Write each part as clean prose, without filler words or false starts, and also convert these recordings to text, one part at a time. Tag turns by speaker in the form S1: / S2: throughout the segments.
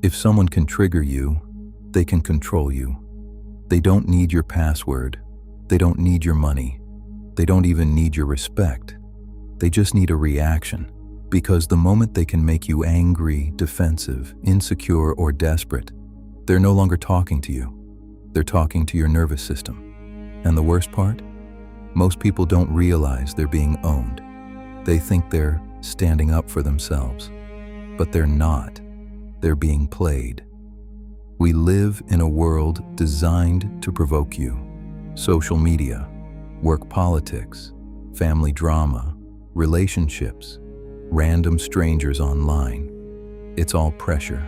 S1: If someone can trigger you, they can control you. They don't need your password. They don't need your money. They don't even need your respect. They just need a reaction, because the moment they can make you angry, defensive, insecure, or desperate, they're no longer talking to you. They're talking to your nervous system. And the worst part? Most people don't realize they're being owned. They think they're standing up for themselves, but they're not. They're being played. We live in a world designed to provoke you. Social media, work politics, family drama, relationships, random strangers online. It's all pressure.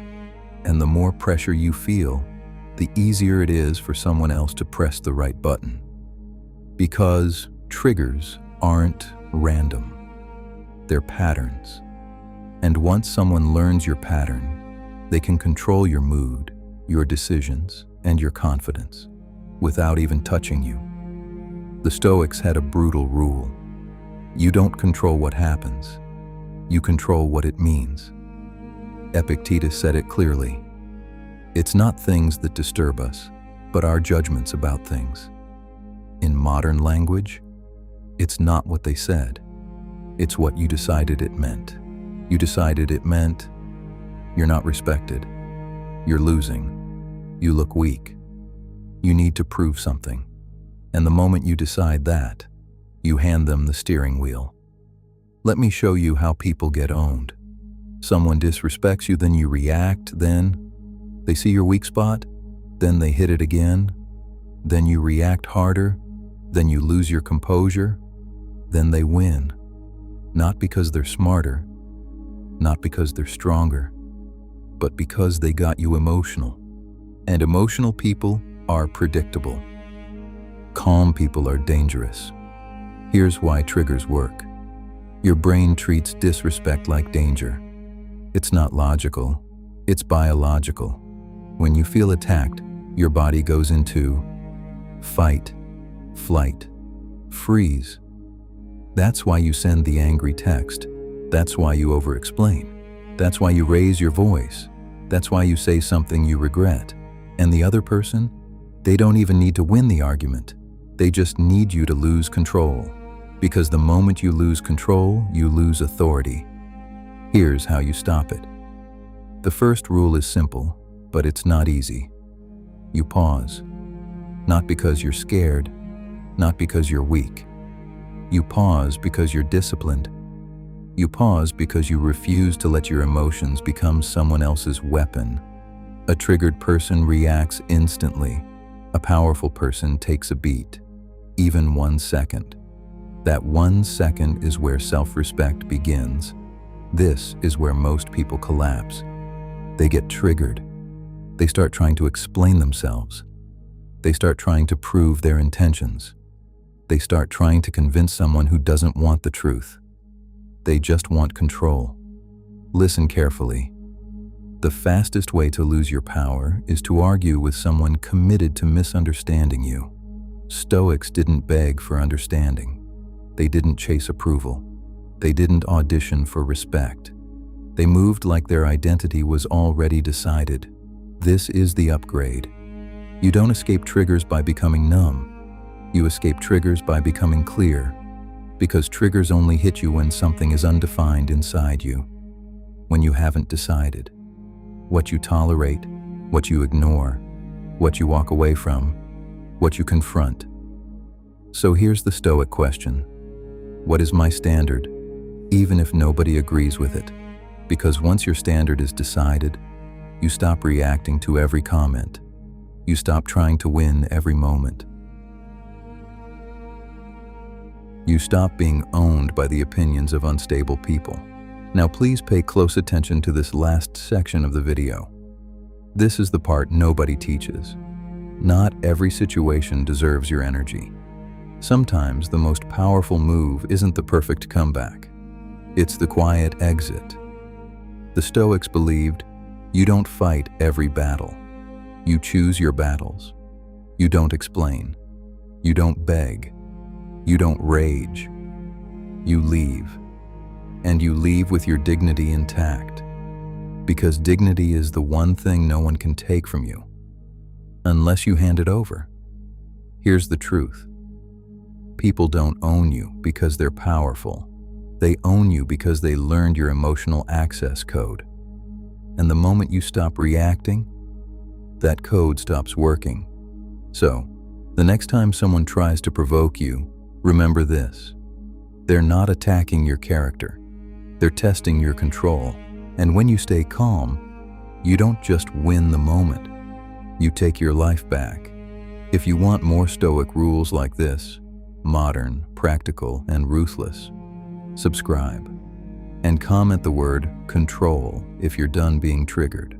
S1: And the more pressure you feel, the easier it is for someone else to press the right button. Because triggers aren't random. They're patterns. And once someone learns your pattern, they can control your mood, your decisions, and your confidence without even touching you. The Stoics had a brutal rule. You don't control what happens. You control what it means. Epictetus said it clearly. It's not things that disturb us, but our judgments about things. In modern language, it's not what they said. It's what you decided it meant. You decided it meant you're not respected. You're losing. You look weak. You need to prove something. And the moment you decide that, you hand them the steering wheel. Let me show you how people get owned. Someone disrespects you, then you react, then they see your weak spot, then they hit it again, then you react harder, then you lose your composure, then they win. Not because they're smarter, not because they're stronger, but because they got you emotional. And emotional people are predictable. Calm people are dangerous. Here's why triggers work. Your brain treats disrespect like danger. It's not logical, it's biological. When you feel attacked, your body goes into fight, flight, freeze. That's why you send the angry text. That's why you over-explain. That's why you raise your voice. That's why you say something you regret. And the other person, they don't even need to win the argument. They just need you to lose control. Because the moment you lose control, you lose authority. Here's how you stop it. The first rule is simple, but it's not easy. You pause. Not because you're scared, not because you're weak. You pause because you're disciplined. You pause because you refuse to let your emotions become someone else's weapon. A triggered person reacts instantly. A powerful person takes a beat, even 1 second. That 1 second is where self-respect begins. This is where most people collapse. They get triggered. They start trying to explain themselves. They start trying to prove their intentions. They start trying to convince someone who doesn't want the truth. They just want control. Listen carefully. The fastest way to lose your power is to argue with someone committed to misunderstanding you. Stoics didn't beg for understanding. They didn't chase approval. They didn't audition for respect. They moved like their identity was already decided. This is the upgrade. You don't escape triggers by becoming numb. You escape triggers by becoming clear. Because triggers only hit you when something is undefined inside you. When you haven't decided. What you tolerate, what you ignore, what you walk away from, what you confront. So here's the Stoic question. What is my standard, even if nobody agrees with it? Because once your standard is decided, you stop reacting to every comment. You stop trying to win every moment. You stop being owned by the opinions of unstable people. Now please pay close attention to this last section of the video. This is the part nobody teaches. Not every situation deserves your energy. Sometimes the most powerful move isn't the perfect comeback. It's the quiet exit. The Stoics believed, you don't fight every battle. You choose your battles. You don't explain. You don't beg. You don't rage. You leave. And you leave with your dignity intact. because dignity is the one thing no one can take from you, unless you hand it over. Here's the truth. People don't own you because they're powerful. They own you because they learned your emotional access code. And the moment you stop reacting, that code stops working. So, the next time someone tries to provoke you, remember this. They're not attacking your character. They're testing your control. And when you stay calm, you don't just win the moment. You take your life back. If you want more Stoic rules like this, modern, practical, and ruthless, subscribe. And comment the word control if you're done being triggered.